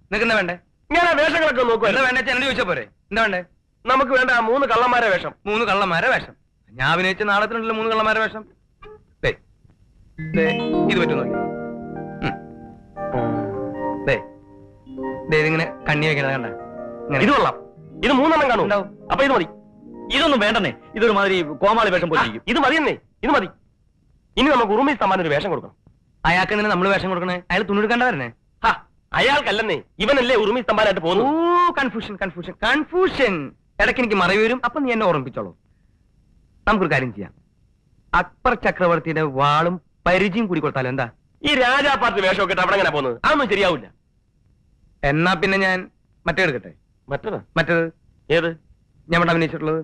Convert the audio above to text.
നിനക്ക് എന്താ വേണ്ടേ? ഞാൻ ആ വേഷങ്ങളൊക്കെ നോക്കുക. എന്താ വേണ്ട എന്നോട് ചോദിച്ചാ പോരെ? എന്താ വേണ്ടേ? നമുക്ക് വേണ്ട 3 കള്ളന്മാരെ വേഷം. 3 കള്ളന്മാരെ വേഷം. ഞാൻ അഭിനയിച്ച നാളത്തിനുണ്ടല്ലോ 3 കള്ളന്മാരെ വേഷം. ഇത് പറ്റും നോക്കി. ഇതിങ്ങനെ കണ്ണി വെക്കണത് കണ്ട. ഇത് കൊള്ളാം. ഇത് 3 എണ്ണം കാണും. അപ്പൊ ഇത് മതി. ഇതൊന്നും വേണ്ടെന്നേ. ഇതൊരു മാതിരി കോമാളി വേഷം പോലെ ഇരിക്കും. ഇത് മതിയെന്നേ. ഇത് മതി. ഇനി നമുക്ക് ഉറുമി സമ്മാനം ഒരു വേഷം കൊടുക്കണം. അയാൾക്ക് തന്നെ നമ്മൾ വേഷം കൊടുക്കണേ? അയാൾ തുണിയെടുക്കണ്ട വരണേ? അയാൾക്കല്ലെന്നേ, ഇവനല്ലേ ഉറുമി സ്തംഭാനായിട്ട് പോകുന്നു. കൺഫ്യൂഷൻ. ഇടയ്ക്ക് എനിക്ക് മറവി വരും. അപ്പൊ നീ എന്നെ ഓർമ്മിപ്പിച്ചോളൂ. നമുക്കൊരു കാര്യം ചെയ്യാം. അക്ബർ ചക്രവർത്തിയുടെ വാളും പരിചയം കൂടി കൊടുത്താലോ? എന്താ? ഈ രാജാപാർട്ടി വേഷമൊക്കെ അവിടെ എങ്ങനെ പോകുന്നത്? അതൊന്നും ശരിയാവില്ല. എന്നാ പിന്നെ ഞാൻ മറ്റേ എടുക്കട്ടെ. മറ്റേത് മറ്റേത് ഏത്? ഞാൻ ഇവിടെ അഭിനയിച്ചിട്ടുള്ളത്